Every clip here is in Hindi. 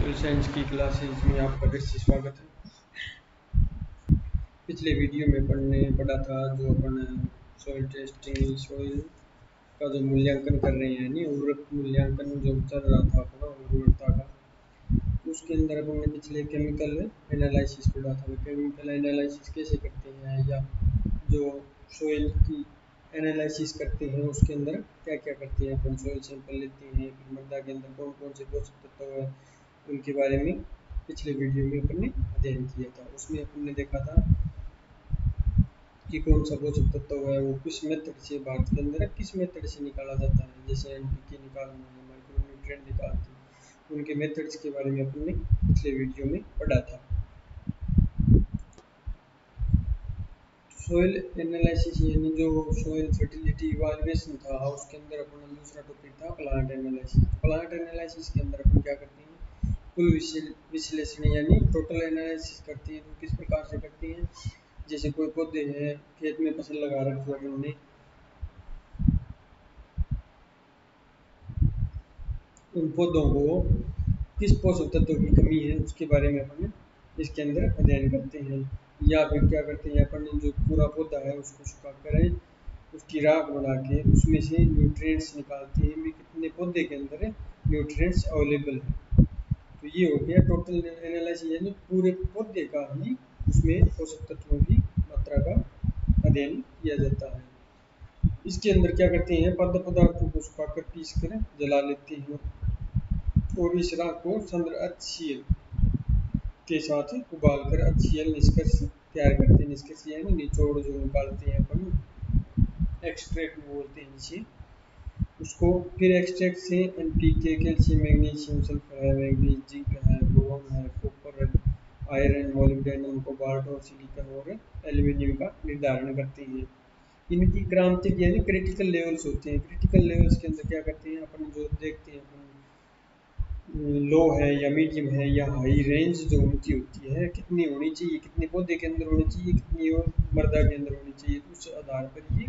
सॉइल साइंस की क्लासेस में आपका फिर से स्वागत है। पिछले वीडियो में पढ़ा था जो अपन सॉइल टेस्टिंग सॉइल का जो मूल्यांकन कर रहे हैं, नहीं उर्वरक मूल्यांकन जो चल रहा था अपना उर्वरकता का, उसके अंदर अपन ने पिछले केमिकल एनालिसिस पढ़ा था। केमिकल एनालिसिस कैसे करते हैं या जो सॉइल की एनालिसिस करते हैं उसके अंदर क्या क्या करते हैं। अपन सॉइल सैंपल लेते हैं, फिर मृदा के अंदर कौन कौन से पोषक तत्व हैं उनके बारे में पिछले वीडियो में अपन ने अध्ययन किया था। उसमें अपन ने देखा था कि कौन सा पोषक तत्व है वो किस मेथड से भारत के अंदर किस मेथड से निकाला जाता है। जैसे एनपीके निकालना है, माइक्रोन्यूट्रिएंट निकालते हैं, उनके मेथड्स के बारे में अपन ने पिछले वीडियो में पढ़ा था। सॉइल एनालिसिस यानी जो सॉइल फर्टिलिटी इवैल्यूएशन था, उसके अंदर अपन दूसरा टॉपिक था प्लांट एनालिसिस। प्लांट एनालिसिस के अंदर अपन क्या करते हैं, कुल विश्लेषण यानी टोटल एनालिसिस करते हैं। तो किस प्रकार से करते हैं, जैसे कोई पौधे हैं, खेत में फसल लगा रखी है हमने, उन पौधों को किस पोषक तत्व की कमी है उसके बारे में अपन इसके अंदर अध्ययन करते हैं। या फिर क्या करते हैं, अपन जो पूरा पौधा है उसको सुखा कर उसकी राख बना के उसमें से न्यूट्रिएंट्स निकालते हैं कि कितने पौधे के अंदर न्यूट्रिएंट्स अवेलेबल है। तो ये हो गया टोटल एनालिसिस यानी पूरे पौधे का ही उसमें पोषक तत्वों की मात्रा का अध्ययन किया जाता है। इसके अंदर क्या करते हैं, खाद्य पदार्थों को सुखाकर पीस कर जला लेते हैं और इस राख को सांद्र HCl के साथ उबाल कर HCl निष्कर्ष तैयार करते हैं। निष्कर्ष यानी निचोड़ जो निकालते हैं अपन, एक्सट्रैक्ट बोलते हैं जिसे, उसको फिर एक्सट्रैक्ट से एनपीके, कैल्शियम, मैग्नीशियम, सल्फर है, मैग्नीज, जिंक है, बोरोन है, कॉपर, आयरन, मोलिब्डेनम, कोबाल्ट और सिलिकॉन और एल्यूमिनियम का निर्धारण करते हैं। इनकी क्रांतिक यानी क्रिटिकल लेवल्स होते हैं। क्रिटिकल लेवल्स के अंदर क्या करते हैं, अपन जो देखते हैं अपन लो है या मीडियम है या हाई रेंज जो उनकी होती है, कितनी होनी चाहिए, कितने पौधे के अंदर होनी चाहिए, कितनी और मृदा के अंदर होनी चाहिए, उस आधार पर ये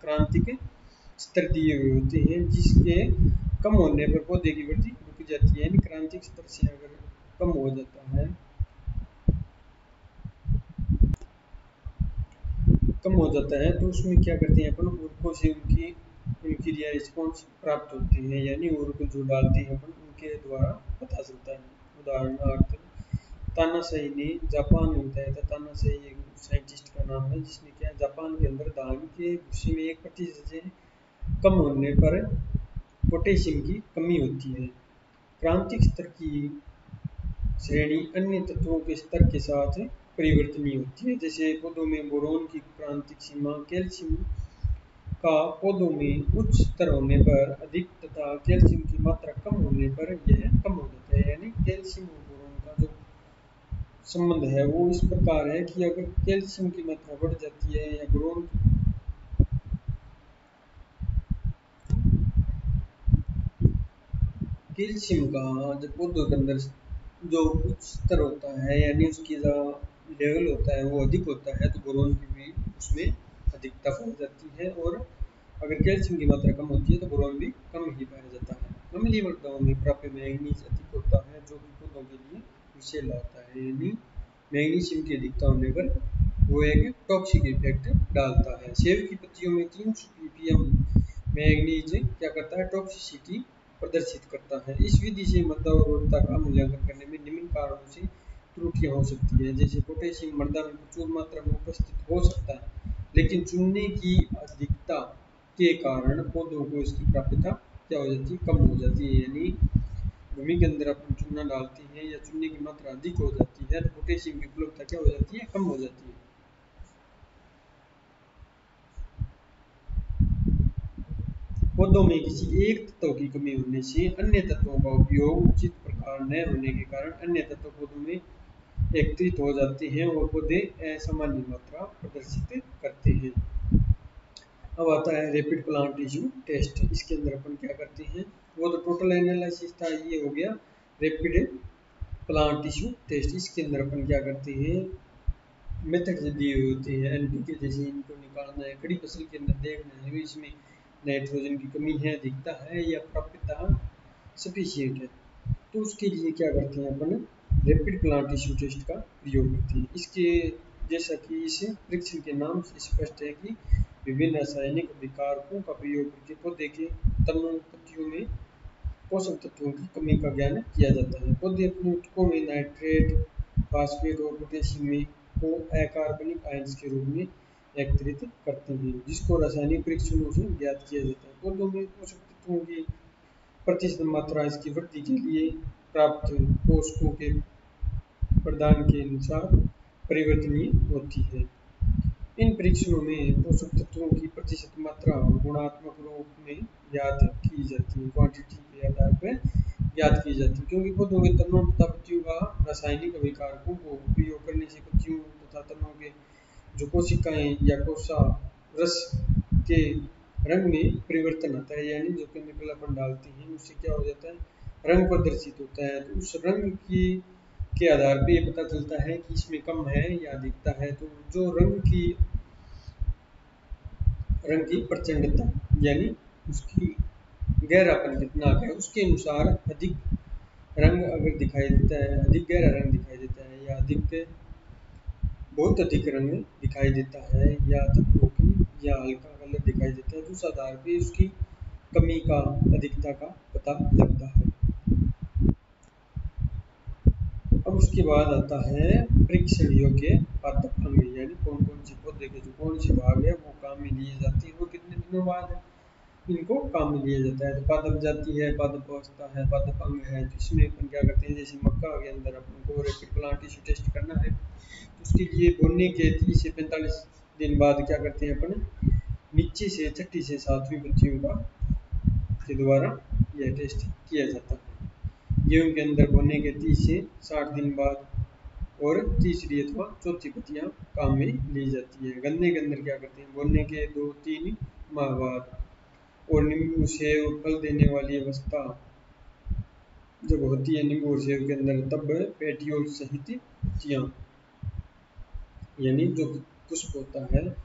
क्रांतिक स्तर दिए हुए होते हैं, जिसके कम होने पर पौधे की वृद्धि रुक जाती है। यानी क्रांतिक स्तर से अगर कम हो जाता है, तो उसमें क्या करते हैं अपन, उर्वरकों से उनकी रिस्पॉन्स प्राप्त होते हैं, यानी उर्वरक जो डालते हैं अपन उनके द्वारा पता चलता है। उदाहरणार्थ तानाशाही ने जापान में बताया था। तानाशाही एक साइंटिस्ट का नाम है जिसने क्या, जापान के अंदर धान के भूसे में 1% से कम होने पर पोटेशियम की कमी होती है। क्रांतिक स्तर की श्रेणी अन्य तत्वों के स्तर के साथ परिवर्तनीय होती है। जैसे पौधों में बोरोन की क्रांतिक सीमा कैल्शियम का पौधों में उच्च स्तर होने पर अधिक तथा कैल्शियम की मात्रा कम होने पर यह कम हो जाता है। यानी कैल्शियम और बोरोन का जो संबंध है वो इस प्रकार है कि अगर कैल्शियम की मात्रा बढ़ जाती है या बोरोन कैल्शियम का जो पौधों के अंदर जो उच्च स्तर होता है यानी उसकी जो लेवल होता है वो अधिक होता है, तो बोरोन की भी उसमें अधिकता हो जाती है। और अगर कैल्शियम की मात्रा कम होती है तो बोरोन भी कम ही पाया जाता है। अम्लीय मृदाओं में प्राप्य मैग्नीज अधिक होता है जो कि पौधों के लिए विषैला होता है। यानी मैग्नीशियम की अधिकता होने पर वो एक टॉक्सिक इफेक्ट डालता है। सेब की पत्तियों में 300 ppm मैग्नीज क्या करता है, टॉक्सिसिटी प्रदर्शित करता है। इस विधि से मृदा उर्वरता का मूल्यांकन करने में निम्न कारणों से त्रुटियां हो सकती है। जैसे पोटेशियम मृदा में प्रचुर मात्रा में उपस्थित हो सकता है, लेकिन चुनने की अधिकता के कारण पौधों को इसकी प्राप्यता क्या हो जाती है, कम हो जाती है। यानी भूमि के अंदर अपन चूना डालते हैं या चूने की मात्रा अधिक हो जाती है तो पोटेशियम की उपलब्धता क्या हो जाती है, कम हो जाती है। पौधों में किसी एक तत्व की कमी होने से अन्य तत्वों का उपयोग उचित प्रकार न होने के कारण अन्य तत्व पौधों में एकत्रित हो जाते हैं और पौधे असामान्य मात्रा प्रदर्शित करते हैं। अब आता है रैपिड प्लांट टिश्यू टेस्ट। इसके अंदर अपन क्या करते हैं, वो तो टोटल एनालिसिस था, ये हो गया रैपिड प्लांट टिश्यू टेस्ट। इसके अंदर अपन क्या करते हैं, मेथड दिए हुए होते हैं। एनपीके जैसे इनको निकालना है, खड़ी फसल के अंदर देखना है इसमें नाइट्रोजन की कमी है, अधिकता है या प्राप्यता सफिशिएंट है। तो उसके लिए क्या करते हैं अपन, रैपिड प्लांट टिश्यू टेस्ट का प्रयोग करते हैं। इसके जैसा कि इस परीक्षण के नाम से स्पष्ट है कि विभिन्न रासायनिक अभिकारकों का प्रयोग करके पौधे के तनों पत्तियों में पोषक तत्वों की कमी का ज्ञान किया जाता है। पौधे अपने ऊतकों में नाइट्रेट, फास्फेट और पोटेशियम में को अकार्बनिक आयंस के रूप में एकत्रित करते हैं, जिसको रासायनिक परीक्षणों से ज्ञात किया जाता है। पौधों में पोषक तत्वों की प्रतिशत मात्रा इसकी वृद्धि के लिए प्राप्त पोषकों के प्रदान के अनुसार परिवर्तनीय होती है। इन परीक्षणों में पोषक तत्वों की प्रतिशत मात्रा गुणात्मक रूप में ज्ञात की जाती है, क्वांटिटी के आधार पर ज्ञात की जाती है, क्योंकि पौधों के तनों तथा पत्तियों का रासायनिक अभिकारकों को उपयोग करने से पत्तियों तथा तनों के जो कोशिकाएं या कोशा रस के रंग में परिवर्तन आता है, यानी जो केमिकल अपन डालते हैं उससे क्या हो जाता है, रंग प्रदर्शित होता है। तो उस रंग की के आधार पे ये पता चलता है कि इसमें कम है या अधिकता है। तो जो रंग की प्रचंडता यानी उसकी गहरापन कितना है, उसके अनुसार अधिक रंग अगर दिखाई देता है, अधिक गहरा रंग दिखाई देता है या बहुत अधिक रंग दिखाई देता है या धूसर या हल्का कलर दिखाई देता है, तो उस आधार पे उसकी कमी का, अधिकता का पता लगता है। अब उसके बाद आता है परीक्षण योग्य पादप अंग, यानी कौन कौन से पौधे के जो कौन से भाग है वो काम में लिए जाते हैं और कितने दिनों बाद इनको काम में लिया जाता है। तो पादप जाति है, पादप अवस्था है, पादप अंग है। तो इसमें अपन क्या करते हैं, जैसे मक्का के अंदर अपन को रैपिड प्लांट टिश्यू टेस्ट करना है, तो उसके लिए बोने के 30 से 45 दिन बाद क्या करते हैं अपन, नीचे से छठी से सातवीं पत्तियों का के द्वारा यह टेस्ट किया जाता है। गेहूं के अंदर बोने के 30 से 60 दिन बाद और तीसरी अथवा चौथी पत्तियां काम में ली जाती है। गन्ने के अंदर क्या करते हैं, बोने के 2-3 माह बाद और नींबू सेब फल देने वाली अवस्था जब होती है नींबू और सेब के अंदर, तब पेटियोल सहित पत्तियां यानी जो पुष्प होता है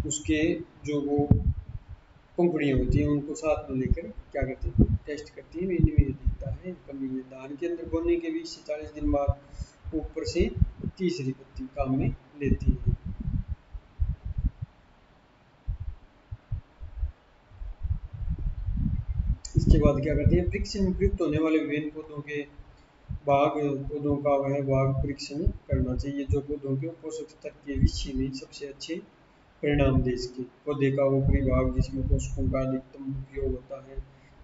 उसके जो वो पंखुड़ियाँ होती हैं उनको साथ में लेकर क्या करते हैं, टेस्ट करती है। इनमें दिखता है कमी है। धान के अंदर बोने के 20 से 40 दिन बाद ऊपर से तीसरी पत्ती काम में लेती है। इसके बाद क्या करते हैं, परीक्षण में प्रयुक्त होने वाले विभिन्न पौधों का वह भाग परीक्षण करना चाहिए जो पौधों के पोषक तत्व के विषय में सबसे अच्छे परिणाम दे सके। पौधे का ऊपरी भाग जिसमें पोषकों का अधिकतम उपयोग होता है,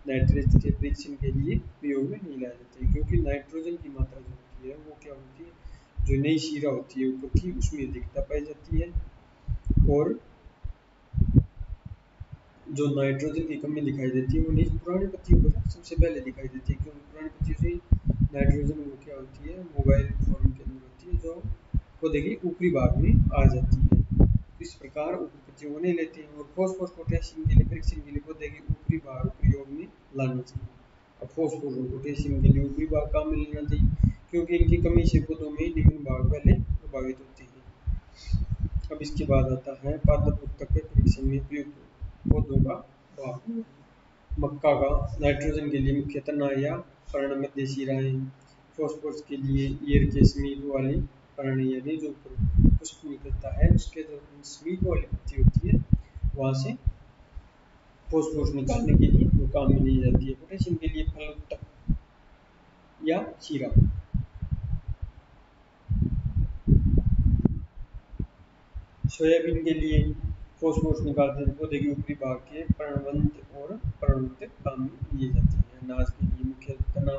नाइट्रेट के परीक्षण के लिए प्रयोग में नहीं लाया जाता है, क्योंकि नाइट्रोजन की मात्रा जो होती है वो क्या होती है, जो नई शीरा होती है ऊपर की उसमें अधिकता पाई जाती है, और जो नाइट्रोजन की कमी दिखाई देती है वो नीचे पुरानी पत्तियों पर सबसे पहले दिखाई देती है, क्योंकि पुरानी पत्तियों से नाइट्रोजन वो क्या होती है, मोबाइल फॉर्म के अंदर होती है, जो पौधे के ऊपरी भाग में आ जाती है। इस प्रकार ऊपरी पत्तियों को नहीं लेते हैं। और फॉस्फोरस पोटेशियम के लिए परीक्षण के लिए पौधे के ऊपरी भाग प्रयोग में लाना चाहिए। अब फॉस्फोरस और पोटेशियम के लिए ऊपरी भाग काम में लेना चाहिए, क्योंकि इनकी कमी से पौधों में निम्न भाग पहले प्रभावित होते हैं। अब इसके बाद आता है पादप उत्तक के परीक्षण में प्रयुक्त पौधों का भाग। मक्का का नाइट्रोजन के लिए मुख्य तना या पर्ण मध्य शिराएं, फॉस्फोरस के लिए ईयर के समीप वाली पर्ण यानी जो पुष्प निकलता है उसके जो समीप वाली पत्ती होती है वहां से फॉस्फोरस निकालने के लिए वो काम में ली जाती है। पोटेशियम के लिए फल उत्तक या शीरा। सोयाबीन के लिए फॉस्फोरस निकालते हैं पौधे के ऊपरी भाग के पर्णवंत और पर्णवंत काम में लिए जाते हैं। अनाज के लिए मुख्य तना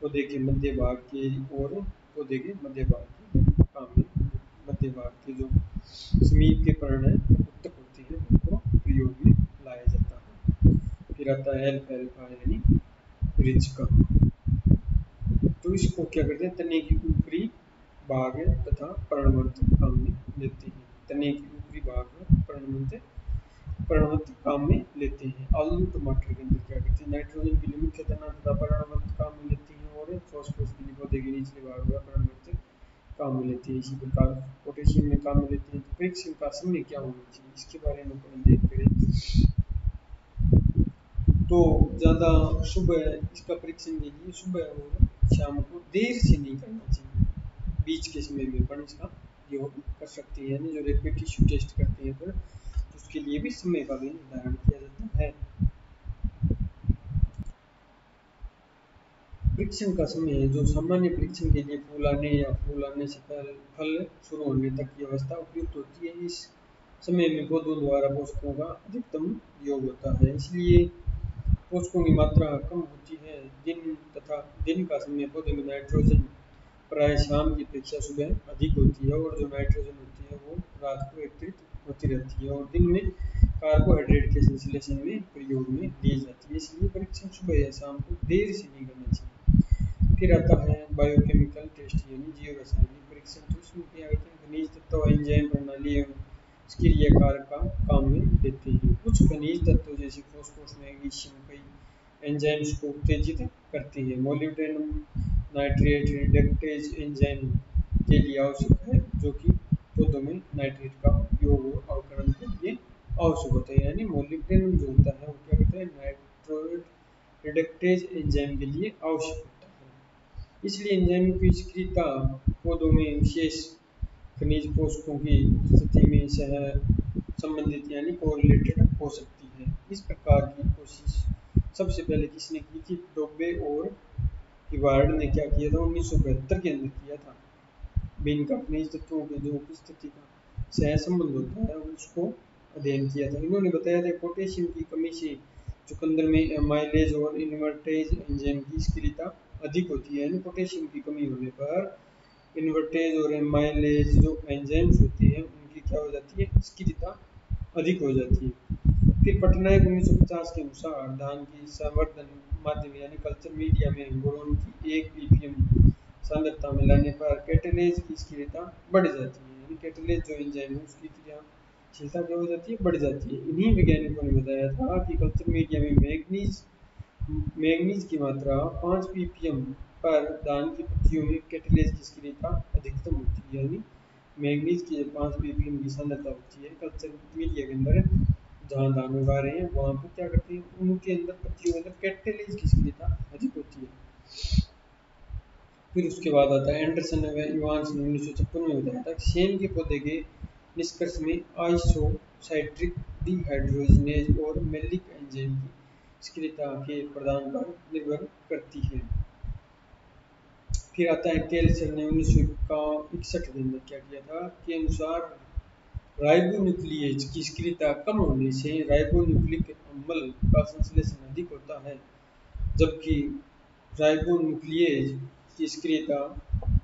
पौधे के मध्य भाग के और पौधे के मध्य भाग के काम में मध्य भाग के जो समीप के पर्ण उत्तक होते हैं उनको प्रयोग में लाया जाता है। फिर आता है अल्फाल्फा यानी रिच का। तो इसको क्या करते हैं, तने की ऊपरी भाग तथा पर्णवंत काम में लेते हैं। तने की ऊपरी भाग पर्णवंत काम में लेते हैं। आलू टमाटर के अंदर क्या करते हैं, नाइट्रोजन के लिए मुख्य तना तथा पर्णवंत काम में लेते हैं और फॉस्फोरस के लिए पौधे के निचले भाग में पर्णवंत काम में लेते हैं। इसी प्रकार पोटेशियम में काम में लेते हैं। तो परीक्षण का समय क्या होना चाहिए इसके बारे में अपन देख करें। तो ज़्यादा सुबह इसका परीक्षण के लिए सुबह और शाम को देर से नहीं करना चाहिए, बीच के समय में पर इसका योग कर सकते हैं, यानी जो रैपिड टिश्यू टेस्ट करते हैं पर उसके लिए भी समय का भी निर्धारण किया जाता है। परीक्षण का समय है जो सामान्य परीक्षण के लिए फूल आने या फूल आने से पहले फल शुरू होने तक की अवस्था उपयुक्त होती है। इस समय में पौधों द्वारा पोषकों का अधिकतम योग होता है, इसलिए पोषकों की मात्रा कम होती है। दिन का समय पौधे में नाइट्रोजन प्राय शाम की अपेक्षा सुबह अधिक होती है और जो नाइट्रोजन होती है वो रात को एकत्रित होती रहती है और दिन में कार्बोहाइड्रेट के संश्लेषण में प्रयोग में ली जाती है, इसलिए परीक्षण सुबह या शाम को देर से नहीं करना चाहिए। फिर आता है बायोकेमिकल टेस्ट यानी जीव रासायनिक परीक्षण। तो इसमें क्या करते हैं, खनिज तत्व एंजाइम प्रणाली एवं इसके लिए कारक का काम में देते हैं। कुछ खनिज तत्व जैसे फॉस्फोरस मैग्नीशियम कई एंजाइम्स को उत्तेजित करते हैं। मोलिब्डेनम नाइट्रेट रिडक्टेज एंजाइम के लिए आवश्यक है, जो कि पौधों में नाइट्रेट का उपयोग और अवकरण के लिए आवश्यक होता है। यानी मोलिब्डेनम जो होता है वो क्या कहते हैं, नाइट्रेट रिडक्टेज एंजाइम के लिए आवश्यक होता है, इसलिए एंजाइम की सक्रियता पौधों में विशेष खनिज पोषकों की उपस्थिति में सह संबंधित यानी कोरिलेटेड हो सकती है। इस प्रकार की कोशिश सबसे पहले किसने की थी, डोबे और हिवार्ड ने क्या किया था, 1972 के अंदर किया था। बिन का खनिज तत्वों के जो उपस्थिति का सह संबंध होता है उसको अध्ययन किया था। इन्होंने बताया था पोटेशियम की कमी से चुकंदर में माइलेज और इन्वर्टेज एंजाइम की सक्रियता अधिक होती है, यानी पोटेशियम की कमी होने पर इन्वर्टेज और माइलेज जो एंजाइम्स होते हैं उनकी क्या हो जाती है, सक्रियता अधिक हो जाती है। फिर पटनायक 1950 के अनुसार धान की संवर्धन माध्यम यानी कल्चर मीडिया में बोरोन की 1 ppm सांद्रता में लाने पर कैटेलेज की सक्रियता बढ़ जाती है, यानी कैटेलेज जो एंजाइम है उसकी क्रियाशीलता क्या हो जाती है, बढ़ जाती है। इन्हीं वैज्ञानिकों ने बताया था कि कल्चर मीडिया में मैग्नीज की मात्रा 5 ppm पर धान की पत्तियों में कैटेलेज की सक्रियता अधिकतम होती है, यानी मैग्नीज की 5 ppm की सांद्रता होती है कल्चर मीडिया के अंदर जहाँ धान उगा रहे हैं वहाँ पर क्या करते हैं, उनके अंदर पत्तियों के अंदर कैटेलेज की सक्रियता अधिक होती है। फिर उसके बाद आता है एंडरसन व इवांस ने 1956 में बताया था सेम के पौधे के निष्कर्ष में आइसोसाइट्रिक डिहाइड्रोजिनेज और मेलिक एंजाइम की सक्रियता के प्रदान पर निर्भर करती है। फिर आता है केल्सर ने 1961 के अंदर क्या किया था के अनुसार राइबोन्यूक्लियेज की सक्रियता कम होने से राइबोन्यूक्लिक अम्ल का संश्लेषण अधिक होता है, जबकि राइबोन्यूक्लियेज की सक्रियता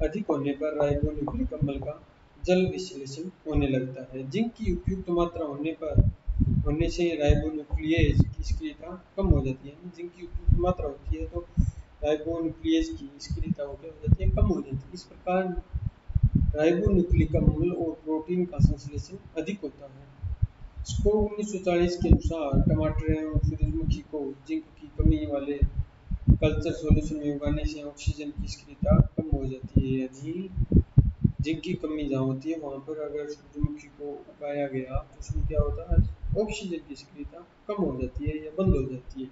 अधिक होने पर राइबोन्यूक्लिक अम्ल का जल विश्लेषण होने लगता है। जिंक की उपयुक्त मात्रा होने से राइबोन्यूक्लियेज की सक्रियता कम हो जाती है। जिंक की उपयुक्त मात्रा होती है तो राइबोन्यूक्लियेज की सक्रियता हो जाती है, कम हो जाती है। इस प्रकार राइबोन्यूक्लिक अम्ल और प्रोटीन का संश्लेषण अधिक होता है। स्को 1940 के अनुसार टमाटर एवं सूरजमुखी को जिंक की कमी वाले कल्चर सॉल्यूशन में उगाने से ऑक्सीजन की सक्रियता कम हो जाती है, यानी जिंक की कमी जहाँ होती है वहाँ पर अगर सूरजमुखी को उगाया गया तो उसमें क्या होता है, ऑक्सीजन की सक्रियता कम हो जाती है या बंद हो जाती है।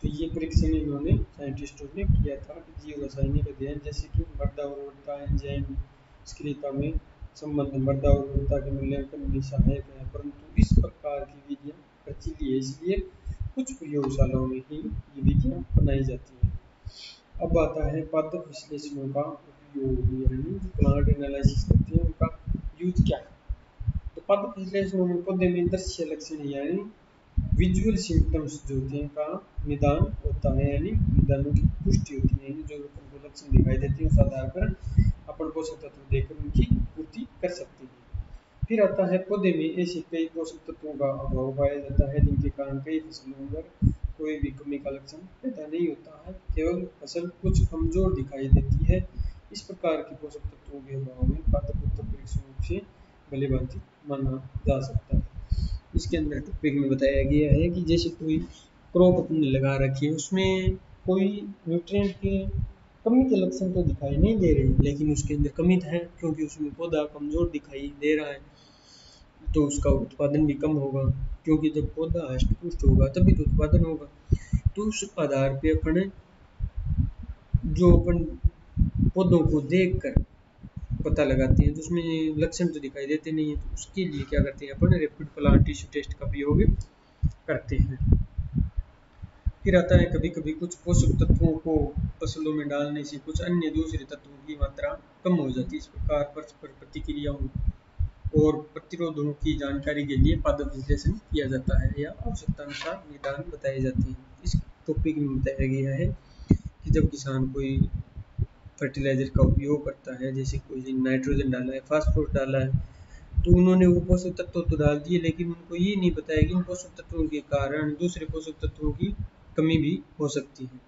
तो ये परीक्षण इन्होंने साइंटिस्टों ने किया था कि जीव रासायनिक अध्ययन जैसे कि मृदा उर्वरता एंजाइम सक्रियता में संबंध मृदा उर्वरता के मूल्यांकन में सहायक है, परंतु इस प्रकार की विधियाँ प्रचलित है, इसलिए कुछ प्रयोगशालाओं में ही ये विधियाँ बनाई जाती हैं। अब आता है पादप विश्लेषणों का उपयोग, यानी प्लांट एनालिसिस करते हैं उनका यूज क्या है। तो पादप विश्लेषणों में पौधे में दृश्य लक्षण यानी विजुअल सिम्टम्स जो होते हैं का निदान होता है, यानी निदानों की पुष्टि होती है, यानी जो उनको लक्षण दिखाई देते हैं उस आधार पर अपन पोषक तत्व देकर उनकी पूर्ति कर सकते हैं। फिर आता है पौधे में ऐसे कई पोषक तत्वों का अभाव पाया जाता है जिनके कारण कई फसलों पर कोई भी कमी का लक्षण पैदा नहीं होता है, केवल फसल कुछ कमजोर दिखाई देती है। इस प्रकार के पोषक तत्वों के अभाव में पादप उत्तर परीक्षण रूप से भली भांति माना जा सकता है। इसके अंदर टॉपिक में बताया गया है कि जैसे कोई क्रॉप अपने लगा रखी है उसमें कोई न्यूट्रिएंट की कमी के लक्षण तो दिखाई नहीं दे रहे, लेकिन उसके अंदर कमी है क्योंकि उसमें पौधा कमजोर दिखाई दे रहा है। तो उसका उत्पादन भी कम होगा, क्योंकि जब पौधा हष्ट पुष्ट होगा तभी तो उत्पादन होगा। तो उस आधार पे अपन जो अपन पौधों को देख कर पता लगाते हैं, तो उसमें लक्षण तो दिखाई देते नहीं है, तो उसके लिए क्या करते हैं अपन रैपिड प्लांट टिश्यू टेस्ट का प्रयोग करते हैं। फिर आता है कभी कभी कुछ पोषक तत्वों को फसलों में डालने से कुछ अन्य दूसरे तत्वों की मात्रा कम हो जाती है। इस प्रकार परस्पर प्रतिक्रियाओं और प्रतिरोधों की जानकारी के लिए पादप विश्लेषण किया जाता है या आवश्यकता अनुसार निदान बताए जाते हैं। इस टॉपिक में बताया गया है कि जब किसान कोई फर्टिलाइजर का उपयोग करता है, जैसे कोई नाइट्रोजन डाला है, फास्फोरस डाला है, तो उन्होंने वो पोषक तत्व तो डाल दिए, लेकिन उनको ये नहीं बताया कि उन पोषक तत्वों के कारण दूसरे पोषक तत्वों की कमी भी हो सकती है।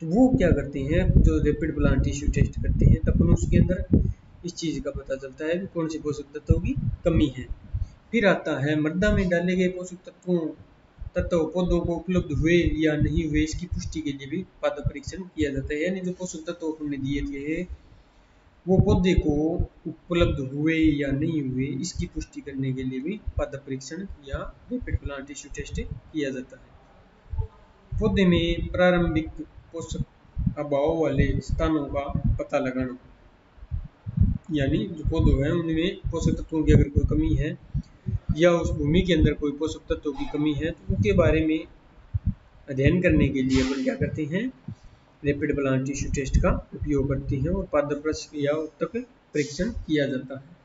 तो वो क्या करते हैं, जो रैपिड प्लांट टिश्यू टेस्ट करते हैं, तब उसके अंदर इस चीज़ का पता चलता है कि कौन से पोषक तत्वों की कमी है। फिर आता है मृदा में डाले गए पोषक तत्व पौधों को उपलब्ध हुए या नहीं हुए, इसकी पुष्टि के लिए भी पादप परीक्षण किया जाता है। यानी जो पोषक तत्व हमने दिए थे वो पौधे को उपलब्ध हुए या नहीं हुए, इसकी पुष्टि करने के लिए भी पादप परीक्षण या रैपिड प्लांट टिश्यू टेस्ट किया जाता है। पौधे में प्रारंभिक पोषक अभाव वाले स्थानों का पता लगाना, यानी जो पौधे हैं उनमें पोषक तत्वों की अगर कोई कमी है या उस भूमि के अंदर कोई पोषक तत्वों की कमी है, तो उनके बारे में अध्ययन करने के लिए अपन क्या करते हैं, रैपिड प्लांट टिश्यू टेस्ट का उपयोग करते हैं और पादप प्रक्रियाओं तक परीक्षण किया जाता है।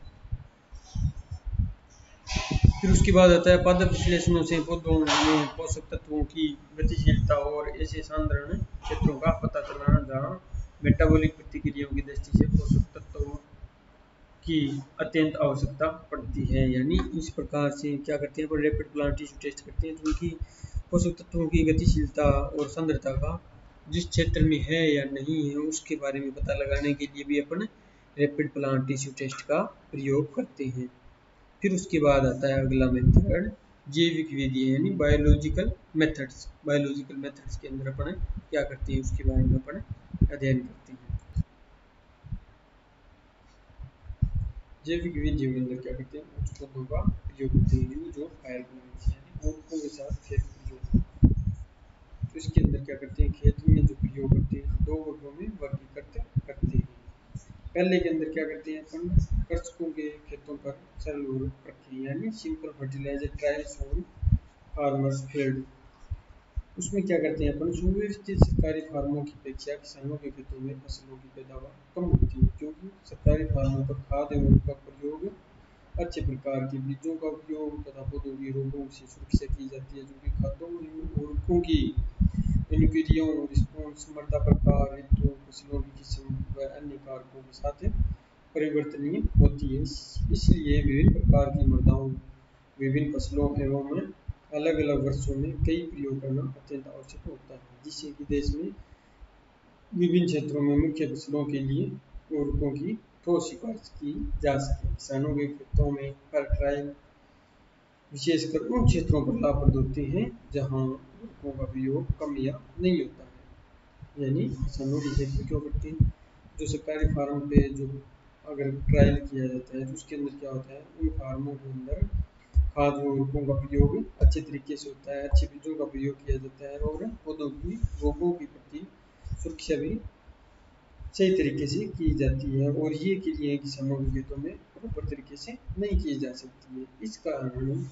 फिर उसके बाद आता है पादप विश्लेषणों से पौधों में पोषक तत्वों की गतिशीलता और ऐसे साधारण क्षेत्रों का पता चलाना जहां मेटाबॉलिक प्रतिक्रियाओं की दृष्टि से पोषक तत्वों की अत्यंत आवश्यकता पड़ती है। यानी इस प्रकार से क्या करते हैं, रैपिड प्लांट टिश्यू टेस्ट करते हैं, तो उनकी पोषक तत्वों की गतिशीलता और सांद्रता का जिस क्षेत्र में है या नहीं है उसके बारे में पता लगाने के लिए भी अपन रैपिड प्लांट टिश्यू टेस्ट का प्रयोग करते हैं। फिर उसके बाद आता है अगला मेथड जैविक विधि, यानी बायोलॉजिकल मेथड्स। बायोलॉजिकल मेथड्स के अंदर अपन क्या करते हैं उसके बारे में अपन अध्ययन करते हैं। जैविक विधि के अंदर क्या करते हैं, उच्च पौधों का प्रयोग करते हैं, यूज ऑफ हायर प्लांट्स, यानी पौधों के साथ खेत प्रयोग। तो इसके अंदर क्या करते हैं, खेत में जो प्रयोग करते हैं दो वर्गों में वर्गीकृत करते हैं। पहले के अंदर क्या करते हैं अपन, कृषकों के खेतों पर सरल उर्वरक प्रक्रिया यानी simple fertiliser trials on farmers field. उसमें क्या करते हैं अपन, सुव्यवस्थित सरकारी फार्मों की अपेक्षा किसानों के खेतों में फसलों की पैदावार कम होती है, क्योंकि सरकारी फार्मों पर खाद एवं का प्रयोग, अच्छे प्रकार के बीजों का उपयोग तथा पौधों की रोगों से सुरक्षा की जाती है, जो कि खादों एवं उर्वरकों की अनुक्रियाओं, रिस्पॉन्स, मृदा प्रकार, ऋतु, फसलों की किस्म व अन्य कारकों के साथ परिवर्तनीय होती है। इसलिए विभिन्न प्रकार की मृदाओं, विभिन्न फसलों एवं अलग अलग वर्षों में कई प्रयोग करना अत्यंत आवश्यक होता है, जिससे कि देश में विभिन्न क्षेत्रों में मुख्य फसलों के लिए उर्वरकों की ठोस सिफारिश की जा सके। किसानों के खेतों में हर ट्रायल विशेषकर उन क्षेत्रों पर लाभप्रद होते हैं जहां उर्वरकों का प्रयोग कम या नहीं होता है। यानी किसानों के खेत में क्यों करते हैं, जो सरकारी फार्म पे जो अगर ट्रायल किया जाता है तो उसके अंदर क्या होता है, उन फार्मों के अंदर खाद व उर्वरकों का प्रयोग अच्छे तरीके से होता है, अच्छे बीजों का प्रयोग किया जाता है और पौधों की रोगों के प्रति सुरक्षा भी सही तरीके से की जाती है, और ये क्रियाएं किसानों के खेतों में प्रॉपर तरीके से नहीं की जा सकती है। इस कारण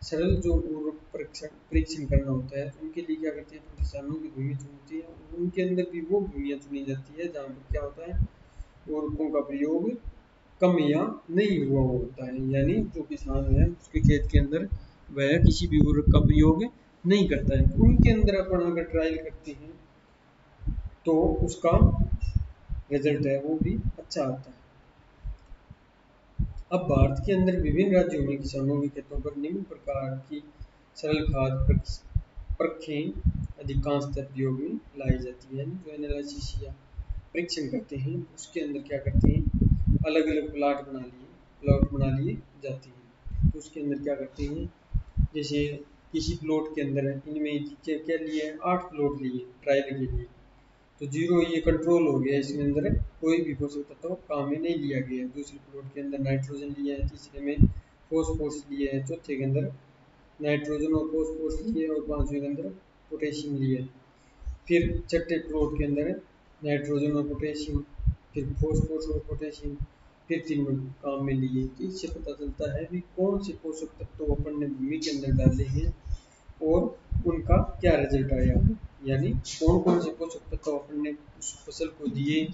सरल जो उर्वरक परीक्षण करना होता है, उनके लिए क्या करते हैं, तो किसानों की भूमि चुनती है और उनके अंदर भी वो भूमियाँ चुनी जाती है जहाँ पर क्या होता है, उर्वरकों का प्रयोग कम या नहीं हुआ होता है। यानी जो किसान है उसके खेत के अंदर वह किसी भी उर्वरक का प्रयोग नहीं करता है, उनके अंदर अपन अगर ट्रायल करते हैं तो उसका रिजल्ट है वो भी अच्छा आता है। अब भारत के अंदर विभिन्न राज्यों में किसानों के खेतों पर निम्न प्रकार की सरल खाद परखें अधिकांशतः प्रयोग में लाई जाती है। जो एनालिसिस या परीक्षण करते हैं उसके अंदर क्या करते हैं, अलग अलग प्लॉट बना लिए जाते हैं। तो उसके अंदर क्या करते हैं, जैसे किसी प्लॉट के अंदर इनमें क्या लिए 8 प्लॉट लिए ट्रायल के लिए, तो 0 ये कंट्रोल हो गया, इसके अंदर कोई भी पोषक तत्व काम में नहीं लिया गया। दूसरे प्लॉट के अंदर नाइट्रोजन लिया है, तीसरे में फॉस्फोरस लिए है, चौथे के अंदर नाइट्रोजन और फॉस्फोरस लिए और पांचवें के अंदर पोटेशियम लिए। फिर छठे प्लॉट के अंदर नाइट्रोजन और पोटेशियम, फिर फॉस्फोरस और पोटेशियम, फिर तीनों काम में लिए। तो इससे पता चलता है कि कौन से पोषक तत्व अपन ने भूमि के अंदर डाले हैं और उनका क्या रिजल्ट आया, यानी कौन कौन से पोषक तत्व अपन ने उस फसल को दिए,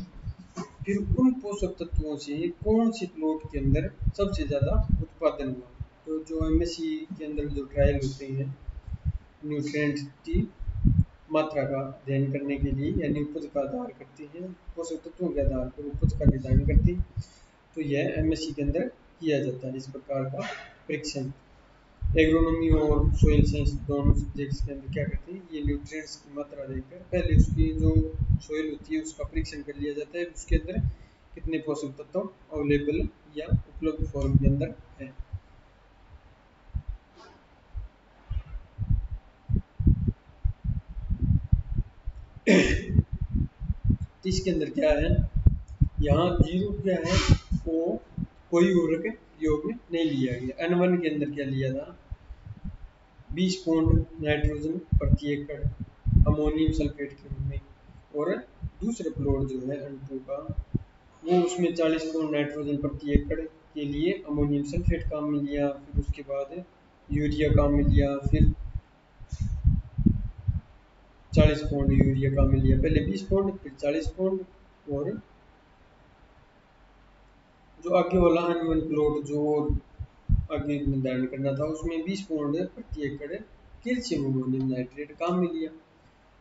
फिर उन पोषक तत्वों से कौन से प्लॉट के अंदर सबसे ज़्यादा उत्पादन हुआ। तो जो एमएससी के अंदर जो ट्रायल होते हैं न्यूट्रिएंट्स की मात्रा का अध्ययन करने के लिए, यानी उपज का आधार करते हैं, पोषक तत्वों के आधार पर उपज का निर्धारण करते हैं, तो यह एमएससी के अंदर किया जाता है। इस प्रकार का परीक्षण एग्रोनॉमी और सोइल साइंस दोनों सब्जेक्ट्स के अंदर क्या करते हैं, ये न्यूट्रिएंट्स की मात्रा देखकर पहले उसकी जो सोइल होती है उसका परीक्षण कर लिया जाता है, उसके अंदर कितने पोषक तत्व अवेलेबल या उपलब्ध फॉर्म के अंदर है। इसके अंदर क्या है, यहाँ जीरो क्या है, वो कोई उर्वरक योग में नहीं लिया गया। N1 के अंदर क्या लिया था, 20 पौंड नाइट्रोजन प्रति एकड़ अमोनियम सल्फेट के रूप में, और दूसरे प्लॉट जो है N2 का, वो उसमें 40 पौंड नाइट्रोजन प्रति एकड़ के लिए अमोनियम सल्फेट काम में लिया, फिर उसके बाद यूरिया काम में लिया, फिर 40 पौंड यूरिया काम में लिया, पहले 20 पौंड फिर 40 पौंड, और जो आगे वाला N1 प्लॉट जो आगे निर्धारण करना था उसमें 20 पौंड प्रति एकड़ कैल्शियम अमोनियम नाइट्रेट काम में लिया।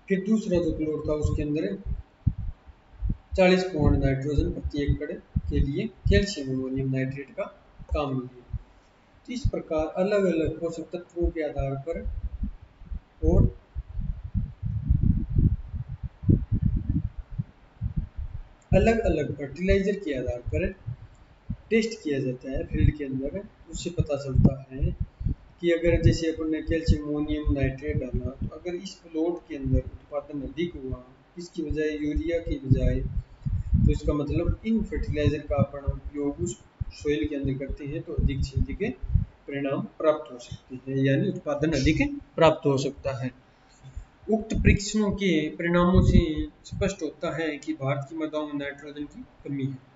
फिर दूसरा जो प्लॉट था उसके अंदर 40 पौंड नाइट्रोजन प्रति एकड़ के लिए कैल्शियम अमोनियम नाइट्रेट का काम में लिया। तो इस प्रकार अलग अलग पोषक तत्वों के आधार पर और अलग अलग फर्टिलाइजर के आधार पर टेस्ट किया जाता है फील्ड के अंदर। उससे पता चलता है कि अगर जैसे अपन ने कैल्शियम अमोनियम नाइट्रेट डाला, तो अगर इस प्लॉट के अंदर उत्पादन अधिक हुआ इसकी बजाय यूरिया की बजाय, तो इसका मतलब इन फर्टिलाइजर का अपन उपयोग उस सोइल के अंदर करते हैं तो अधिक से अधिक परिणाम प्राप्त हो सकते हैं, यानी उत्पादन अधिक प्राप्त हो सकता है। उक्त परीक्षणों के परिणामों से स्पष्ट होता है कि भारत की मृदाओं में नाइट्रोजन की कमी है।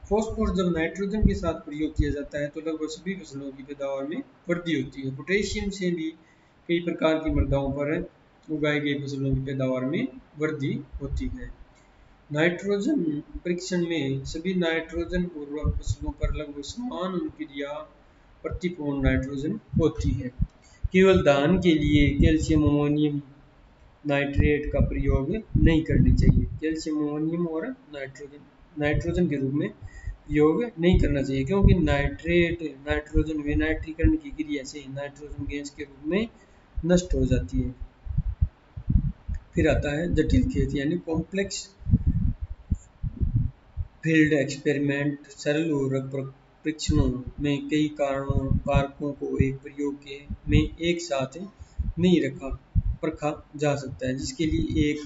फॉस्फोरस जब नाइट्रोजन के साथ प्रयोग किया जाता है तो लगभग सभी फसलों की पैदावार में वृद्धि होती है। पोटेशियम से भी कई प्रकार की मृदाओं पर उगाई गई फसलों की पैदावार में वृद्धि होती है। नाइट्रोजन परीक्षण में सभी नाइट्रोजन उर्वरक फसलों पर लगभग समान अनुक्रिया प्रति पौंड नाइट्रोजन होती है। केवल धान के लिए कैल्शियम अमोनियम नाइट्रेट का प्रयोग नहीं करनी चाहिए। कैल्शियम अमोनियम और नाइट्रोजन के रूप में प्रयोग नहीं करना चाहिए, क्योंकि नाइट्रोजन विनाइट्रीकरण की क्रिया से नाइट्रोजन गैस के रूप में नष्ट हो जाती है। फिर आता है जटिल खेत यानी कॉम्प्लेक्स फील्ड एक्सपेरिमेंट। सरल उर्वरक परीक्षणों में कई कारकों को एक प्रयोग में एक साथ नहीं परखा जा सकता है, जिसके लिए एक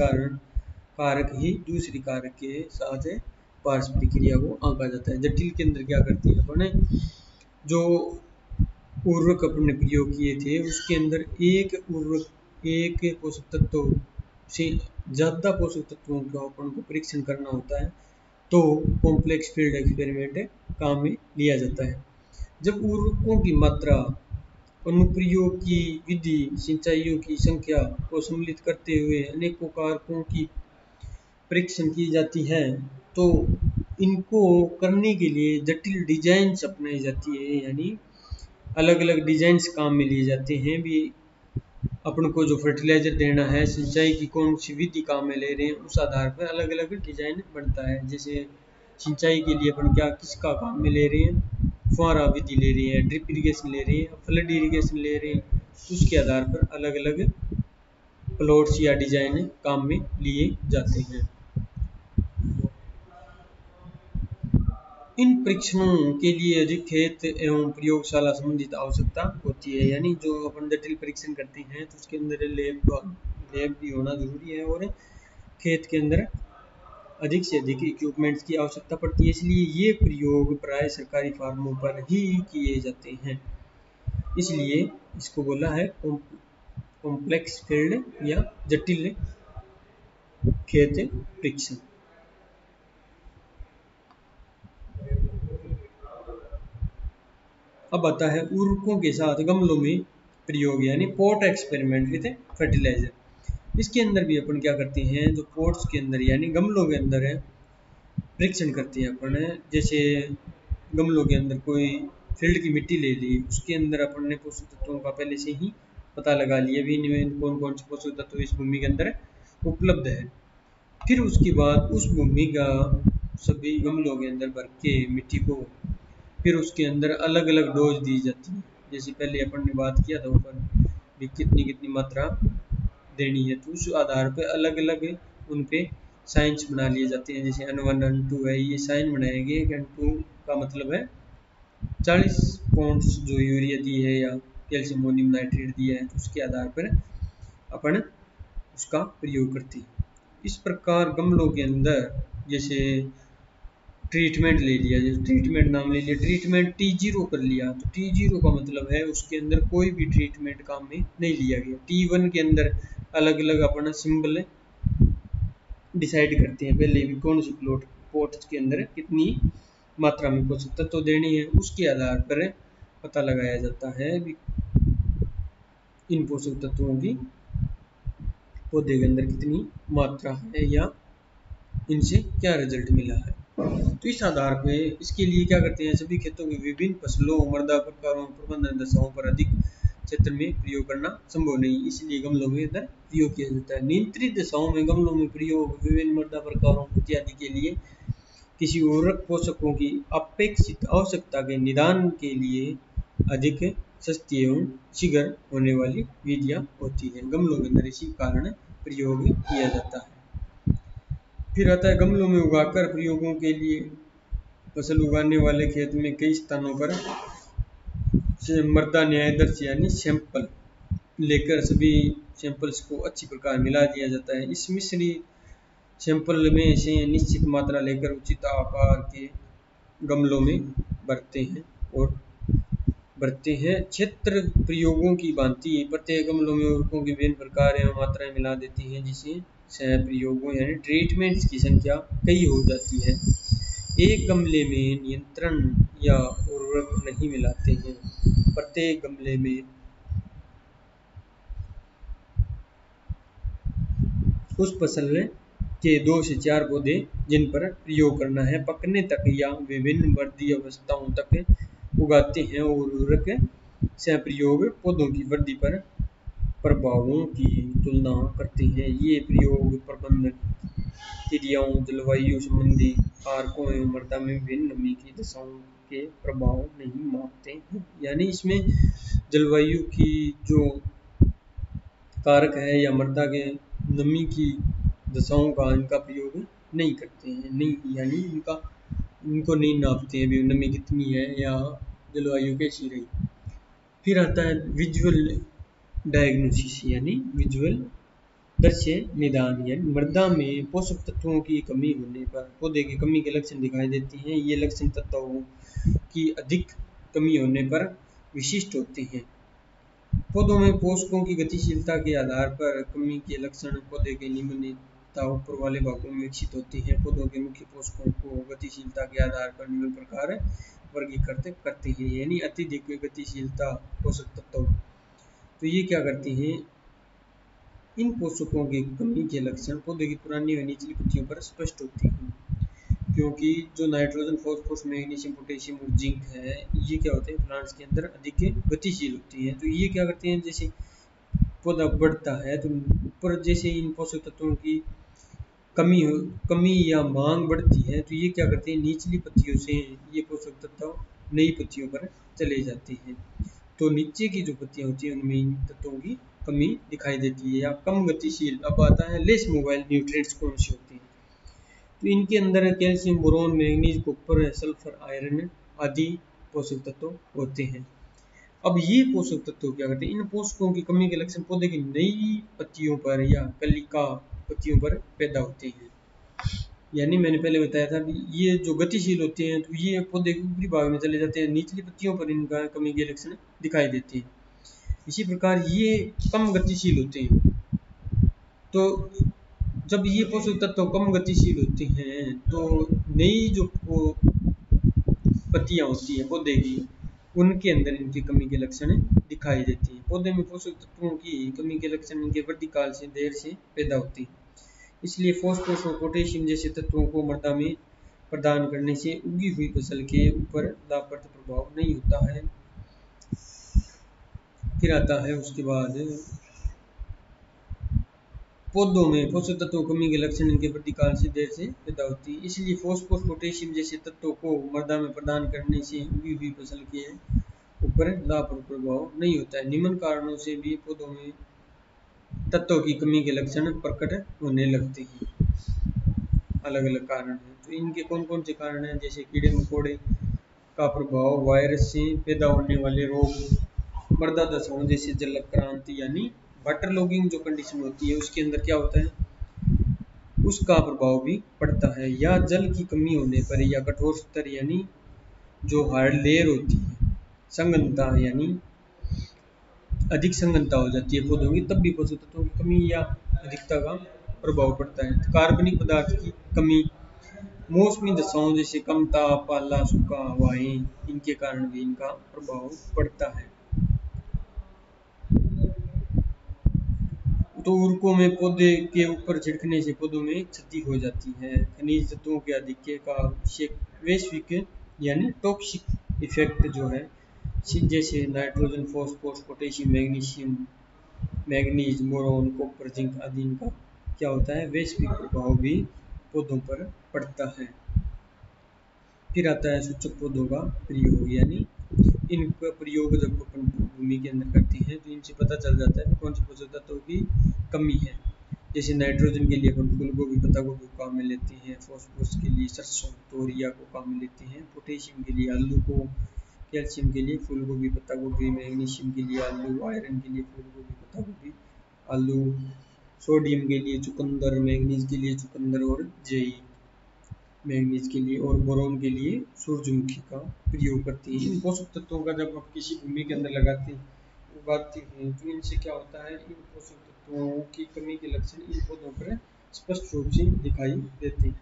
कारक ही दूसरी कारक के साथ पारस्परिक क्रिया को आंका जाता है। जटिल के अंदर क्या करते हैं अपने, जो उर्वरक अपने प्रयोग किए थे उसके अंदर एक पोषक तत्व से ज़्यादा पोषक तत्वों का अपन को परीक्षण करना होता है, तो कॉम्प्लेक्स फील्ड एक्सपेरिमेंट काम में लिया जाता है। जब उर्वरकों की मात्रा, अनुप्रयोग की विधि, सिंचाइयों की संख्या को सम्मिलित करते हुए अनेकों कारकों की परीक्षण की जाती है, तो इनको करने के लिए जटिल डिजाइन्स अपनाई जाती है, यानी अलग अलग डिजाइन्स काम में लिए जाते हैं। भी अपन को जो फर्टिलाइजर देना है, सिंचाई की कौन सी विधि काम में ले रहे हैं, उस आधार पर अलग अलग डिजाइन बनता है। जैसे सिंचाई के लिए अपन किसका काम में ले रहे हैं, फुहारा विधि ले रहे हैं, ड्रिप इरिगेशन ले रहे हैं, फ्लड इरिगेशन ले रहे हैं, उसके आधार पर अलग अलग प्लॉट्स या डिजाइन काम में लिए जाते हैं। इन परीक्षणों के लिए अधिक खेत एवं प्रयोगशाला संबंधित आवश्यकता होती है, यानी जो अपन जटिल परीक्षण करते हैं तो उसके अंदर लैब भी होना जरूरी है, और खेत के अंदर अधिक से अधिक इक्विपमेंट्स की आवश्यकता पड़ती है, इसलिए ये प्रयोग प्राय सरकारी फार्मों पर ही किए जाते हैं। इसलिए इसको बोला है कॉम्प्लेक्स फील्ड या जटिल खेत परीक्षण। अब आता है उर्वरकों के साथ गमलों में प्रयोग यानी पॉट एक्सपेरिमेंट विद फर्टिलाइजर। इसके अंदर भी अपन क्या करते हैं, जो पॉट्स के अंदर यानी गमलों के अंदर है परीक्षण करते हैं अपन। जैसे गमलों के अंदर कोई फील्ड की मिट्टी ले ली, उसके अंदर अपन ने पोषक तत्वों का पहले से ही पता लगा लिया भी इनमें कौन कौन से पोषक तत्व इस भूमि के अंदर उपलब्ध है। फिर उसके बाद उस भूमि का सभी गमलों के अंदर भर के मिट्टी को फिर उसके अंदर अलग अलग डोज दी जाती है। जैसे पहले अपन ने बात किया था ऊपर भी कितनी मात्रा देनी है, तो उस आधार पर अलग अलग उन पे साइंस बना लिए जाते हैं। जैसे N1 N2 है, ये साइन बनाएंगे N2 का मतलब है 40 पॉइंट्स जो यूरिया दी है या कैल्शियम अमोनियम नाइट्रेट दिया है, तो उसके आधार पर अपन उसका प्रयोग करते हैं। इस प्रकार गमलों के अंदर जैसे ट्रीटमेंट ले लिया, जैसे ट्रीटमेंट नाम ले लिया, ट्रीटमेंट T0 कर लिया, तो T0 का मतलब है उसके अंदर कोई भी ट्रीटमेंट काम में नहीं लिया गया। T1 के अंदर अलग अलग अपना सिंबल डिसाइड करते हैं पहले भी कौन सी पोट्स के अंदर कितनी मात्रा में पोषक तत्व देनी है, उसके आधार पर पता लगाया जाता है भी इन पोषक तत्वों की पौधे के अंदर कितनी मात्रा है या इनसे क्या रिजल्ट मिला है। तो इस आधार पे इसके लिए क्या करते हैं, सभी खेतों की विभिन्न फसलों मृदा प्रकारों प्रबंधन दशाओं पर अधिक क्षेत्र में प्रयोग करना संभव नहीं, इसलिए गमलों में अंदर प्रयोग किया जाता है। नियंत्रित दशाओं में गमलों में प्रयोग विभिन्न मृदा प्रकारों इत्यादि के लिए किसी उर्वरक पोषकों की अपेक्षित आवश्यकता के निदान के लिए अधिक सस्ती एवं शीघ्र होने वाली विधियां होती है। गमलों के अंदर इसी कारण प्रयोग किया जाता है। फिर आता है गमलों में उगाकर प्रयोगों के लिए फसल उगाने वाले खेत में कई स्थानों पर मृदा न्यायदर्शी यानी सैंपल लेकर सभी सैंपल्स को अच्छी प्रकार मिला दिया जाता है। इस मिश्री सैंपल में से निश्चित मात्रा लेकर उचित आकार के गमलों में भरते हैं। क्षेत्र प्रयोगों की भांति प्रत्येक गमलों में उर्वरकों की विभिन्न प्रकार एवं मात्राएं मिला देती हैं, जिससे सह प्रयोगों यानी ट्रीटमेंट्स की संख्या कई हो जाती है। एक गमले में नियंत्रण या उर्वरक नहीं मिलाते हैं, प्रत्येक गमले में उस फसल के 2 से 4 पौधे जिन पर प्रयोग करना है पकने तक या विभिन्न वृद्धि अवस्थाओं तक उगाते हैं और उर्वरक सह प्रयोग पौधों की वृद्धि पर प्रभावों की तुलना करते हैं। ये प्रयोग प्रबंधन क्रियाओं, जलवायु संबंधी कारकों एवं मृदा में विभिन्न नमी की दशाओं के प्रभाव नहीं मापते हैं। यानी इसमें जलवायु की जो कारक है या मृदा के नमी की दशाओं का इनका प्रयोग नहीं करते हैं, नहीं यानी इनको नहीं नापते हैं भी नमी कितनी है या जलवायु कैसी रही। फिर आता है विजुअल डायग्नोसिस यानी विजुअल दृश्य निदान, यानी मृदा में पोषक तत्वों की कमी होने पर पौधे की कमी के लक्षण दिखाई देते हैं। ये लक्षण तत्वों की अधिक कमी होने पर विशिष्ट होते हैं। पौधों में पोषकों की गतिशीलता के आधार पर कमी के लक्षण पौधे के निम्नता ऊपर वाले भागों में विकसित होते हैं। पौधों के मुख्य पोषकों को गतिशीलता के आधार पर निम्न प्रकार वर्गीकृत करते हैं, यानी अत्यधिक गतिशीलता पोषक तत्व। तो ये क्या करते हैं, इन पोषकों की कमी के लक्षण पौधे की पुरानी व निचली पत्तियों पर स्पष्ट होते हैं, क्योंकि जो नाइट्रोजन, फास्फोरस, मैग्नीशियम, पोटेशियम और जिंक है, ये क्या होते हैं प्लांट्स के अंदर अधिक गतिशील होती है। तो ये क्या करते हैं, जैसे पौधा बढ़ता है तो ऊपर जैसे इन पोषक तत्वों की कमी या मांग बढ़ती है, तो ये क्या करते हैं, निचली पत्तियों से ये पोषक तत्व नई पत्तियों पर चले जाते हैं। तो नीचे की जो पत्तियां होती हैं उनमें इन तत्वों की कमी दिखाई देती है या कम गतिशील। अब आता है लेस मोबाइल न्यूट्रिएंट्स कौन से होते हैं, तो इनके अंदर calcium, boron, manganese, copper, sulphur, iron आदि पोषक तत्व होते हैं। अब ये पोषक तत्व क्या करते हैं, इन पोषकों की कमी के लक्षण पौधे की नई पत्तियों पर या कलिका पत्तियों पर पैदा होते हैं। यानी मैंने पहले बताया था कि ये जो गतिशील होते हैं तो ये पौधे के ऊपरी भाग में चले जाते हैं, निचली पत्तियों पर इनका कमी के लक्षण दिखाई देते हैं। इसी प्रकार ये कम गतिशील होते हैं। तो जब ये पोषक तत्व कम गतिशील होते हैं तो नई जो पत्तियां होती है पौधे की, उनके अंदर इनकी कमी के लक्षण दिखाई देती हैं। पौधे में पोषक तत्वों की कमी के लक्षण इनके वृद्धि काल से देर से पैदा होते हैं। इसलिए फास्फोरस और पोटेशियम जैसे तत्वों को मृदा में प्रदान करने से उगी हुई फसल के ऊपर लाभप्रद प्रभाव नहीं होता है। फिर आता है उसके बाद पौधों में पोषक तत्वों कमी के लक्षण इनके वृद्धि काल से देर से पैदा होती है। इसलिए फास्फोरस पोटेशियम जैसे तत्वों को मृदा में प्रदान करने से उगी हुई फसल के ऊपर लाभप्रद प्रभाव नहीं होता है। निम्न कारणों से भी पौधों में तत्वों की कमी के लक्षण प्रकट होने लगते हैं। अलग अलग कारण हैं। तो इनके कौन कौन से कारण हैं, जैसे कीड़े मकोड़े का प्रभाव, वायरस से पैदा होने वाले रोग, मृदा दशाओं जैसे जलक्रांति यानी वाटर लॉगिंग जो कंडीशन होती है उसके अंदर क्या होता है उसका प्रभाव भी पड़ता है, या जल की कमी होने पर, या कठोर स्तर यानी जो हार्ड लेयर होती है, संघनता यानी अधिक संघनता हो जाती है पौधों की, तब भी पोषक तत्वों की कमी या अधिकता का प्रभाव पड़ता है। कार्बनिक पदार्थ की कमी, मौसमी दशाओं जैसे कम ताप, पाला, सूखा, हवाएं, इनके कारण भी इनका प्रभाव पड़ता है। तो उर्वरकों में पौधे के ऊपर छिड़कने से पौधों में क्षति हो जाती है। खनिज तत्वों के अधिक्य का वैश्विक यानी टॉक्सिक इफेक्ट जो है, जैसे nitrogen, phosphorus, potassium, magnesium, manganese, boron, copper, zinc आदि, इनका क्या होता है वैश्विक प्रभाव भी पौधों पर पड़ता है। फिर आता है सूचक पौधों का प्रयोग, यानी इनका प्रयोग जब अपन भूमि के अंदर करते हैं तो इनसे पता चल जाता है कौन से पोषक तत्वों की कमी है। जैसे नाइट्रोजन के लिए अपन फूल गोभी, पत्ता गोभी को काम में लेते हैं, फॉस्फोरस के लिए सरसों, तोरिया को काम में लेते हैं, पोटेशियम के लिए आलू को, कैल्शियम के लिए फूल गोभी, पत्ता गोभी, मैग्नीशियम के लिए आलू, आयरन के लिए फूल गोभी, पत्ता गोभी, आलू, सोडियम के लिए चुकंदर, मैग्नीज के लिए चुकंदर और जेई, मैग्नीज के लिए, और बोरोन के लिए सूरजमुखी का प्रयोग करती है। इन पोषक तत्वों का जब आप किसी भूमि के अंदर उगाते हैं तो इनसे क्या होता है, इन पोषक तत्वों की कमी के लक्षण इन पौधों पर स्पष्ट रूप से दिखाई देते हैं।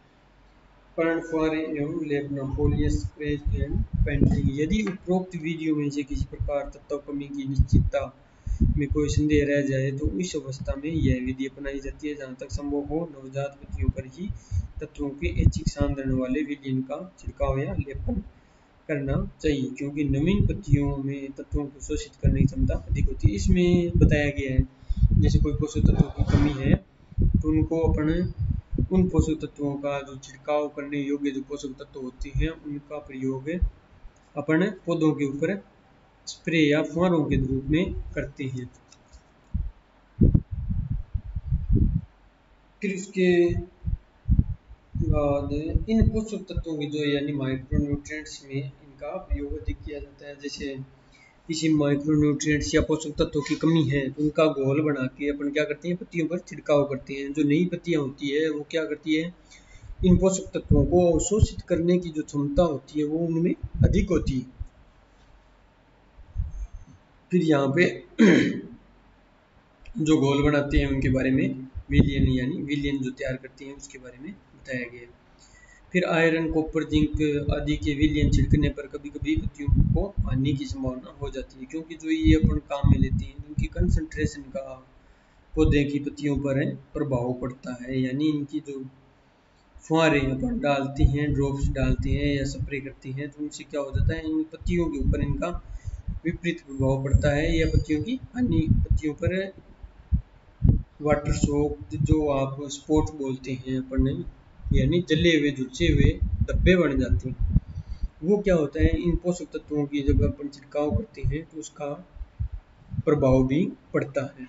पर्णफुआरे एवं लेपना, फोलियस स्प्रेज एंड पेंटिंग। यदि उपरोक्त वीडियो में से किसी प्रकार तत्व कमी की निश्चितता में कोई संदेह रह जाए तो इस अवस्था में यह विधि अपनाई जाती है। जहाँ तक संभव हो नवजात पत्तियों पर ही तत्वों के ऐच्छिक सांद्रण वाले विलयन का छिड़काव या लेपन करना चाहिए, क्योंकि नवीन पत्तियों में तत्वों को शोषित करने की क्षमता अधिक होती है। इसमें बताया गया है जैसे कोई पोषक तत्वों की कमी है तो उनको अपन उन पोषक तत्वों का जो छिड़काव करने योग्य जो पोषक तत्व होते हैं उनका प्रयोग अपन पौधों के ऊपर स्प्रे या फुहारों के रूप में करते हैं। फिर उसके बाद इन पोषक तत्वों की जो यानी माइक्रोन्यूट्रिएंट्स में इनका प्रयोग अधिक किया जाता है। जैसे किसी माइक्रोन्यूट्रिएंट्स या पोषक तत्वों की कमी है तो उनका घोल बना के अपन क्या करते हैं पत्तियों पर छिड़काव करते हैं। जो नई पत्तियां होती है वो क्या करती है, इन पोषक तत्वों को अवशोषित करने की जो क्षमता होती है वो उनमें अधिक होती है। फिर यहाँ पे जो घोल बनाते हैं उनके बारे में विलयन यानी विलयन जो तैयार करते हैं उसके बारे में बताया गया है। फिर आयरन, कॉपर, जिंक आदि के विलयन छिड़कने पर कभी कभी पत्तियों को हानि की संभावना हो जाती है, क्योंकि जो ये अपन काम में लेते हैं उनकी कंसंट्रेशन का पौधे की पत्तियों पर प्रभाव पड़ता है। यानी इनकी जो फुहारे अपन डालते हैं, ड्रॉप्स डालते हैं या स्प्रे करते हैं तो उनसे क्या हो जाता है इन पत्तियों के ऊपर इनका विपरीत प्रभाव पड़ता है या पत्तियों की हानि, पत्तियों पर वाटर सोक जो आप स्पॉट बोलते हैं अपन, यानी जले हुए झुलसे हुए धब्बे बन जाते हैं। वो क्या होता है इन पोषक तत्वों की जब अपन छिड़काव करते हैं तो उसका प्रभाव भी पड़ता है।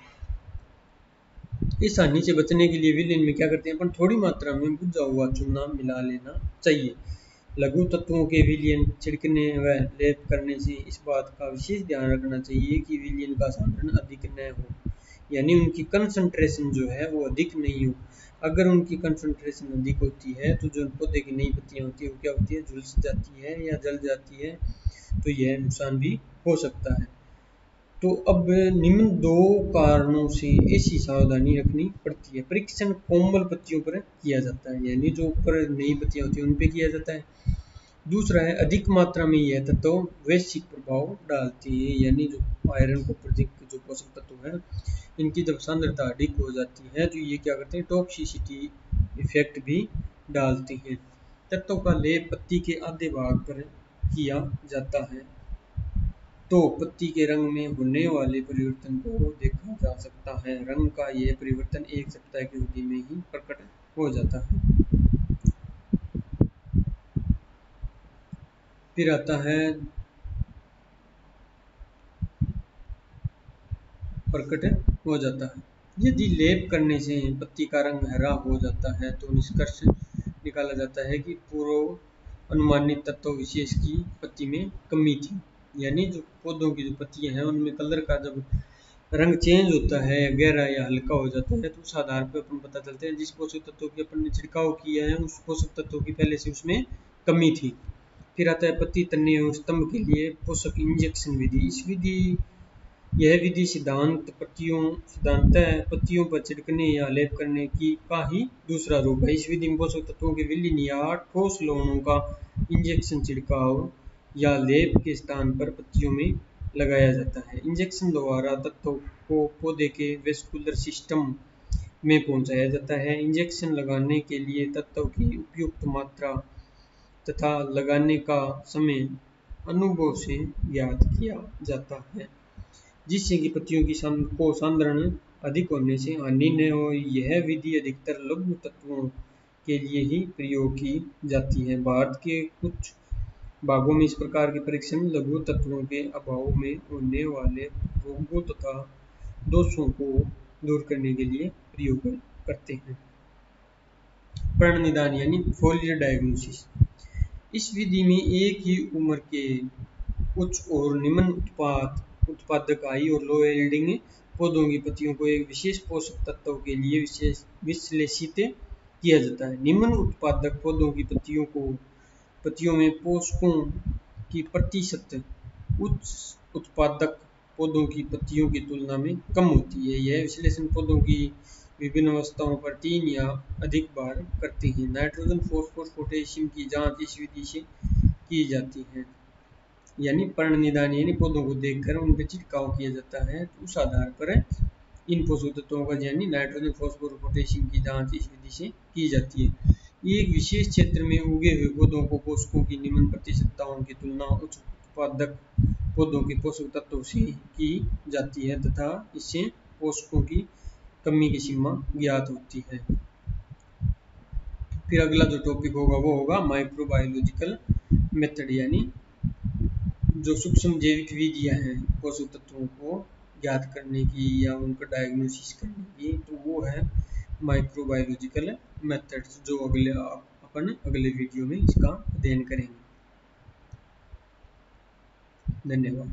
इस हानि से बचने के लिए विलयन में क्या करते हैं अपन थोड़ी मात्रा में भुजा हुआ चूना मिला लेना चाहिए। लघु तत्वों के विलयन छिड़कने व लेप करने से इस बात का विशेष ध्यान रखना चाहिए कि विलयन का सांद्रण अधिक न हो, यानी उनकी कंसंट्रेशन जो है वो अधिक नहीं हो, अगर उनकी कंसंट्रेशन अधिक होती है तो जो पौधे की नई पत्तियां होती है वो क्या होती है, झुलस जाती है या जल जाती है, तो यह नुकसान भी हो सकता है। तो अब निम्न दो कारणों से ऐसी सावधानी रखनी पड़ती है। परीक्षण कोमल पत्तियों पर किया जाता है, यानी जो ऊपर नई पत्तियां होती है उन पे किया जाता है। दूसरा है अधिक मात्रा में यह तत्व वैश्विक प्रभाव डालते हैं, यानी जो आयरन कॉपर जिंक जो पोषक तत्व है इनकी जब सांद्रता अधिक हो जाती है तो ये क्या करते हैं, टॉक्सिसिटी इफेक्ट भी डालते हैं। तत्वों का लेप पत्ती के आधे भाग पर किया जाता है तो पत्ती के रंग में होने वाले परिवर्तन को देखा जा सकता है। रंग का यह परिवर्तन 1 सप्ताह की अवधि में ही प्रकट हो जाता है। फिर आता है प्रकट हो जाता है। यदि लेप करने से पत्ती का रंग हरा हो जाता है तो निष्कर्ष निकाला जाता है कि पूर्व अनुमानित तत्व विशेष की पत्ती में कमी थी, यानी जो पौधों की जो पत्तियां हैं उनमें कलर का जब रंग चेंज होता है, गहरा या हल्का हो जाता है, तो उस आधार पर अपन पता चलते हैं जिस पोषक तत्व की अपन ने छिड़काव किया है उस पोषक तत्व की पहले से उसमें कमी थी। फिर आता है पत्ती तने एवं स्तंभ के लिए पोषक इंजेक्शन विधि। यह विधि सिद्धांततः पत्तियों पर छिड़कने या लेप करने की का ही दूसरा रूप है। इस विधि में पोषक तत्वों के विलीन या ठोस लवणों का इंजेक्शन छिड़काव या लेप के स्थान पर पत्तियों में लगाया जाता है। इंजेक्शन द्वारा तत्वों को पौधे के वेस्कुलर सिस्टम में पहुंचाया जाता है। इंजेक्शन लगाने के लिए तत्व की उपयुक्त मात्रा तथा लगाने का समय अनुभव से ज्ञात किया जाता है, जिससे कि पत्तियों की सांद्रण अधिक होने से हानि न हो। यह विधि अधिकतर लघु तत्वों के लिए ही प्रयोग की जाती है। भारत के कुछ भागों में इस प्रकार के परीक्षण लघु तत्वों के अभाव में होने वाले रोगों तथा दोषों को दूर करने के लिए प्रयोग करते हैं। पर्ण निदान यानी फोलियर डायग्नोसिस। इस विधि में एक ही उम्र के उच्च और निम्न उत्पादक हाई और लो यील्डिंग पौधों की पत्तियों को एक विशेष पोषक तत्व के लिए विश्लेषित किया जाता है। निम्न उत्पादक पौधों की पत्तियों में पोषकों की प्रतिशत उच्च उत्पादक पौधों की पत्तियों की तुलना में कम होती है। यह विश्लेषण पौधों की विभिन्न अवस्थाओं पर 3 या अधिक बार करते हैं। नाइट्रोजन, फॉस्फोरस, पोटेशियम की जांच इस विधि से की जाती है, यानी पर्ण निदान यानी पौधों को देखकर उन पर छिड़काव किया जाता है। तो उस आधार पर इन पोषक तत्वों का यानी नाइट्रोजन, फॉस्फोरस, पोटेशियम की जांच इस विधि से की जाती है। एक विशेष क्षेत्र में उगे हुए पौधों को पोषकों की निम्न प्रतिशतताओं की तुलना उच्च उत्पादक पौधों के पोषक तत्वों से की जाती है तथा इससे पोषकों की कमी की सीमा ज्ञात होती है। फिर अगला जो टॉपिक होगा वो होगा माइक्रोबायोलॉजिकल मेथड, यानी जो सूक्ष्म जैविक विधियां हैं पोषक तत्वों को ज्ञात करने की या उनका डायग्नोसिस करने की, तो वो है माइक्रोबायोलॉजिकल मेथड्स, जो अपन अगले वीडियो में इसका अध्ययन करेंगे। धन्यवाद।